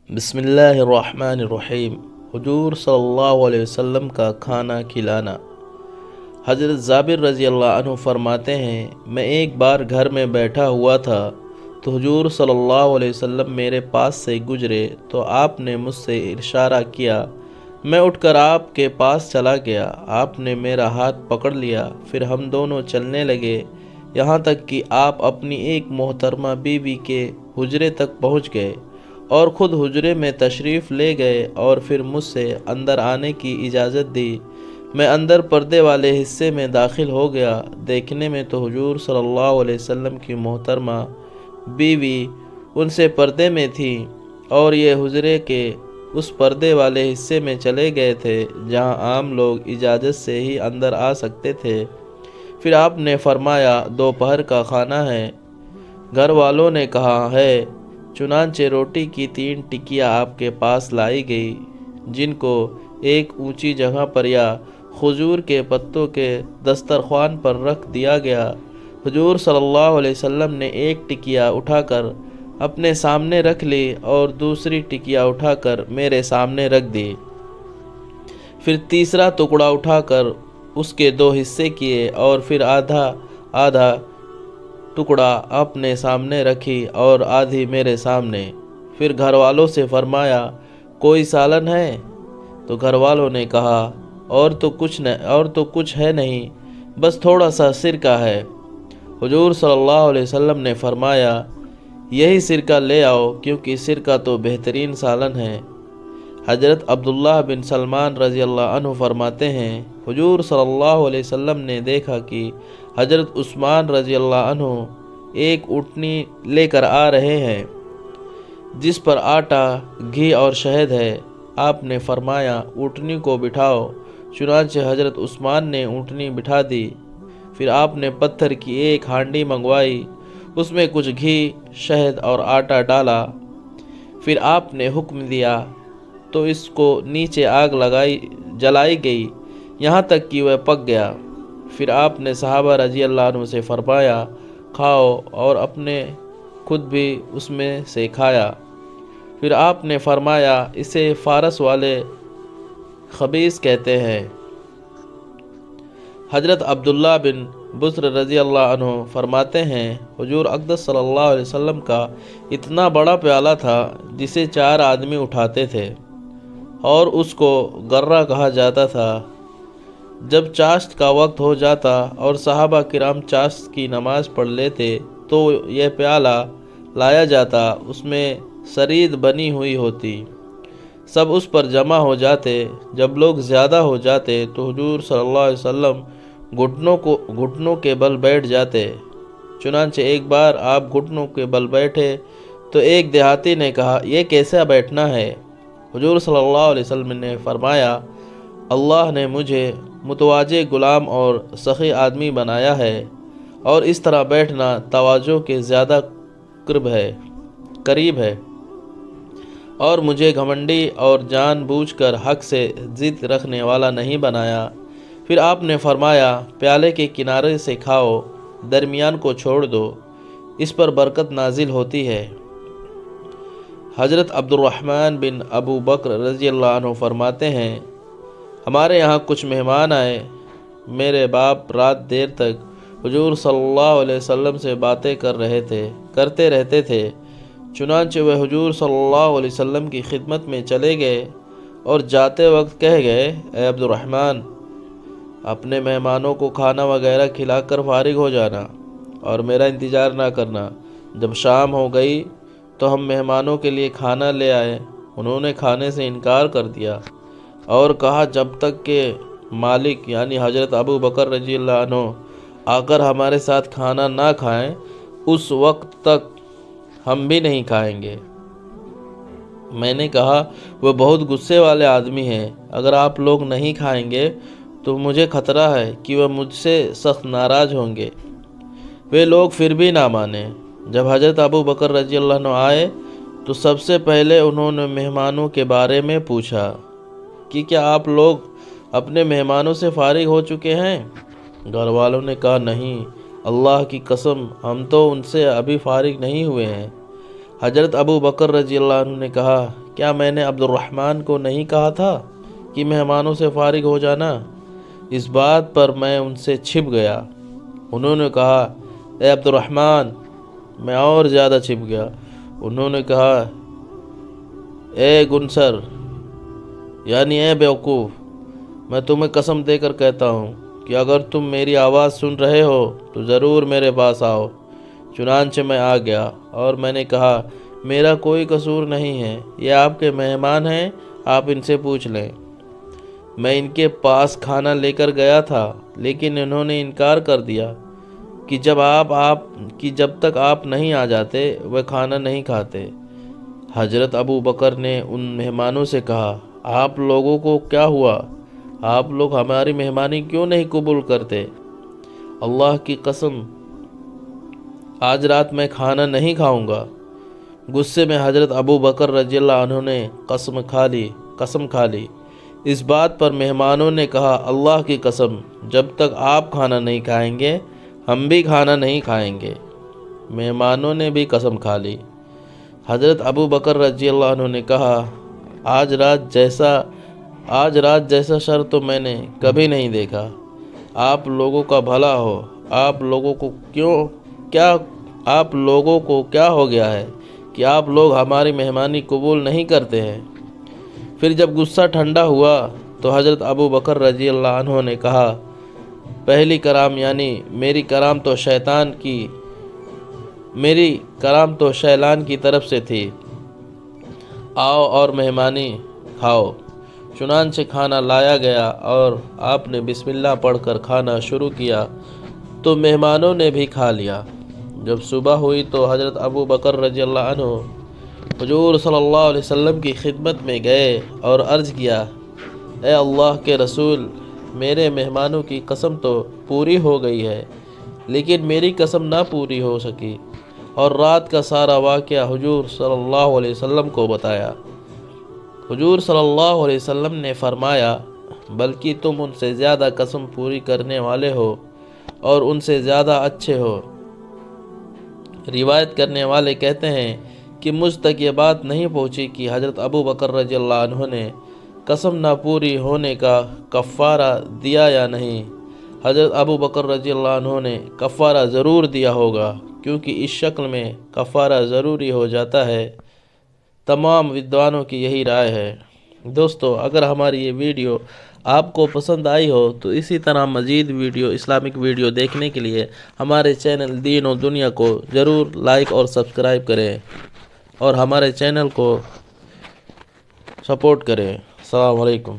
بسم اللہ الرحمن الرحیم۔ حضور صلی اللہ علیہ وسلم کا کھانا کھلانا۔ حضرت جابر رضی اللہ عنہ فرماتے ہیں، میں ایک بار گھر میں بیٹھا ہوا تھا تو حضور صلی اللہ علیہ وسلم میرے پاس سے گزرے تو آپ نے مجھ سے اشارہ کیا۔ میں اٹھ کر آپ کے پاس چلا گیا، آپ نے میرا ہاتھ پکڑ لیا، پھر ہم دونوں چلنے لگے، یہاں تک کہ آپ اپنی ایک محترمہ بیوی کے حجرے تک پہنچ گئے اور خود حجرے میں تشریف لے گئے اور پھر مجھ سے اندر آنے کی اجازت دی۔ میں اندر پردے والے حصے میں داخل ہو گیا، دیکھنے میں تو حضور صلی اللہ علیہ وسلم کی محترمہ بیوی ان سے پردے میں تھی اور یہ حجرے کے اس پردے والے حصے میں چلے گئے تھے جہاں عام لوگ اجازت سے ہی اندر آ سکتے تھے۔ پھر آپ نے فرمایا، دوپہر کا کھانا ہے؟ گھر والوں نے کہا ہے۔ چنانچہ روٹی کی 3 ٹکیاں آپ کے پاس لائی گئی، جن کو ایک اونچی جگہ پر یا کھجور کے پتوں کے دسترخوان پر رکھ دیا گیا۔ حضور صلی اللہ علیہ وسلم نے ایک ٹکیا اٹھا کر اپنے سامنے رکھ لی اور دوسری ٹکیا اٹھا کر میرے سامنے رکھ دی۔ پھر تیسرا ٹکڑا اٹھا کر اس کے 2 حصے کیے اور پھر آدھا ٹکڑا اپنے سامنے رکھی اور آدھی میرے سامنے۔ پھر گھر والوں سے فرمایا، کوئی سالن ہے؟ تو گھر والوں نے کہا، اور تو کچھ ہے نہیں، بس تھوڑا سا سرکہ ہے۔ حضور صلی اللہ علیہ وسلم نے فرمایا، یہی سرکہ لے آؤ، کیونکہ سرکہ تو بہترین سالن ہے۔ حضرت عبداللہ بن سلمان رضی اللہ عنہ فرماتے ہیں، حضور صلی اللہ علیہ وسلم نے دیکھا کہ حضرت عثمان رضی اللہ عنہ ایک اونٹنی لے کر آ رہے ہیں جس پر آٹا، گھی اور شہد ہے۔ آپ نے فرمایا، اونٹنی کو بٹھاؤ۔ چنانچہ حضرت عثمان نے اونٹنی بٹھا دی۔ پھر آپ نے پتھر کی ایک ہانڈی منگوائی، اس میں کچھ گھی، شہد اور آٹا ڈالا۔ پھر آپ نے حکم دیا تو اس کو نیچے آگ جلائی گئی یہاں تک کہ وہ پک گیا۔ پھر آپ نے صحابہ رضی اللہ عنہ سے فرمایا، کھاؤ، اور اپنے خود بھی اس میں سے کھایا۔ پھر آپ نے فرمایا، اسے فارس والے خبیث کہتے ہیں۔ حضرت عبداللہ بن بصر رضی اللہ عنہ فرماتے ہیں، حضور اقدس صلی اللہ علیہ وسلم کا اتنا بڑا پیالہ تھا جسے 4 آدمی اٹھاتے تھے اور اس کو گرہ کہا جاتا تھا۔ جب چاشت کا وقت ہو جاتا اور صحابہ کرام چاشت کی نماز پڑھ لیتے تو یہ پیالہ لایا جاتا، اس میں سرید بنی ہوئی ہوتی، سب اس پر جمع ہو جاتے۔ جب لوگ زیادہ ہو جاتے تو حضور صلی اللہ علیہ وسلم گھٹنوں کے بل بیٹھ جاتے۔ چنانچہ ایک بار آپ گھٹنوں کے بل بیٹھے تو ایک دیہاتی نے کہا، یہ کیسا بیٹھنا ہے؟ حضور صلی اللہ علیہ وسلم نے فرمایا، اللہ نے مجھے متواضع غلام اور سخی آدمی بنایا ہے، اور اس طرح بیٹھنا تواضع کے زیادہ قریب ہے، اور مجھے گھمنڈی اور جان بوجھ کر حق سے ضد رکھنے والا نہیں بنایا۔ پھر آپ نے فرمایا، پیالے کے کنارے سے کھاؤ، درمیان کو چھوڑ دو، اس پر برکت نازل ہوتی ہے۔ حضرت عبد الرحمن بن ابو بکر رضی اللہ عنہ فرماتے ہیں، ہمارے یہاں کچھ مہمان آئے۔ میرے باپ رات دیر تک حضور صلی اللہ علیہ وسلم سے باتیں کرتے رہتے تھے۔ چنانچہ وہ حضور صلی اللہ علیہ وسلم کی خدمت میں چلے گئے اور جاتے وقت کہہ گئے، اے عبد الرحمن، اپنے مہمانوں کو کھانا وغیرہ کھلا کر فارغ ہو جانا اور میرا انتظار نہ کرنا۔ جب شام ہو گئی تو ہم مہمانوں کے لیے کھانا لے آئے، انہوں نے کھانے سے انکار کر دیا اور کہا، جب تک کہ مالک یعنی حضرت ابو بکر رضی اللہ عنہ آ کر ہمارے ساتھ کھانا نہ کھائیں، اس وقت تک ہم بھی نہیں کھائیں گے۔ میں نے کہا، وہ بہت غصے والے آدمی ہیں، اگر آپ لوگ نہیں کھائیں گے تو مجھے خطرہ ہے کہ وہ مجھ سے سخت ناراض ہوں گے۔ وہ لوگ پھر بھی نہ مانے۔ جب حضرت ابو بکر رضی اللہ عنہ آئے تو سب سے پہلے انہوں نے مہمانوں کے بارے میں پوچھا کہ کیا آپ لوگ اپنے مہمانوں سے فارغ ہو چکے ہیں؟ گھر والوں نے کہا، نہیں، اللہ کی قسم ہم تو ان سے ابھی فارغ نہیں ہوئے ہیں۔ حضرت ابو بکر رضی اللہ عنہ نے کہا، کیا میں نے عبد الرحمن کو نہیں کہا تھا کہ مہمانوں سے فارغ ہو جانا؟ اس بات پر میں ان سے چھپ گیا۔ انہوں نے کہا، اے عبد الرحمن! میں اور زیادہ چھپ گیا۔ انہوں نے کہا، اے گنصر، یعنی اے بیوقوف، میں تمہیں قسم دے کر کہتا ہوں کہ اگر تم میری آواز سن رہے ہو تو ضرور میرے پاس آؤ۔ چنانچہ میں آ گیا اور میں نے کہا، میرا کوئی قصور نہیں ہے، یہ آپ کے مہمان ہیں، آپ ان سے پوچھ لیں۔ میں ان کے پاس کھانا لے کر گیا تھا، لیکن انہوں نے انکار کر دیا کہ جب تک آپ نہیں آ جاتے وہ کھانا نہیں کھاتے۔ حضرت ابو بکر نے ان مہمانوں سے کہا، آپ لوگوں کو کیا ہوا؟ آپ لوگ ہماری مہمانی کیوں نہیں قبول کرتے؟ اللہ کی قسم، آج رات میں کھانا نہیں کھاؤں گا۔ غصے میں حضرت ابو بکر رضی اللہ عنہ نے قسم کھا لی۔ اس بات پر مہمانوں نے کہا، اللہ کی قسم، جب تک آپ کھانا نہیں کھائیں گے ہم بھی کھانا نہیں کھائیں گے۔ مہمانوں نے بھی قسم کھا لی۔ حضرت ابو بکر رضی اللہ عنہ نے کہا، آج رات جیسا شر تو میں نے کبھی نہیں دیکھا۔ آپ لوگوں کا بھلا ہو، آپ لوگوں کو کیا ہو گیا ہے کہ آپ لوگ ہماری مہمانی قبول نہیں کرتے ہیں؟ پھر جب غصہ ٹھنڈا ہوا تو حضرت ابو بکر رضی اللہ عنہ نے کہا، پہلی کرام یعنی میری کرام تو شیلان کی طرف سے تھی، آؤ اور مہمانی کھاؤ۔ چنانچہ کھانا لایا گیا اور آپ نے بسم اللہ پڑھ کر کھانا شروع کیا تو مہمانوں نے بھی کھا لیا۔ جب صبح ہوئی تو حضرت ابو بکر رضی اللہ عنہ حضور صلی اللہ علیہ وسلم کی خدمت میں گئے اور عرض کیا، اے اللہ کے رسول، میرے مہمانوں کی قسم تو پوری ہو گئی ہے، لیکن میری قسم نہ پوری ہو سکی، اور رات کا سارا واقعہ حضور صلی اللہ علیہ وسلم کو بتایا۔ حضور صلی اللہ علیہ وسلم نے فرمایا، بلکہ تم ان سے زیادہ قسم پوری کرنے والے ہو اور ان سے زیادہ اچھے ہو۔ روایت کرنے والے کہتے ہیں کہ مجھ تک یہ بات نہیں پہنچی کہ حضرت ابو بکر رضی اللہ عنہ نے قسم نہ پوری ہونے کا کفارہ دیا یا نہیں۔ حضرت ابو بکر رضی اللہ عنہ نے کفارہ ضرور دیا ہوگا، کیونکہ اس شکل میں کفارہ ضروری ہو جاتا ہے۔ تمام ویدوانوں کی یہی رائے ہے۔ دوستو، اگر ہماری یہ ویڈیو آپ کو پسند آئی ہو تو اسی طرح مزید اسلامک ویڈیو دیکھنے کے لیے ہمارے چینل دین و دنیا کو ضرور لائک اور سبسکرائب کریں اور ہمارے چینل کو سپورٹ کریں۔ السلام علیکم۔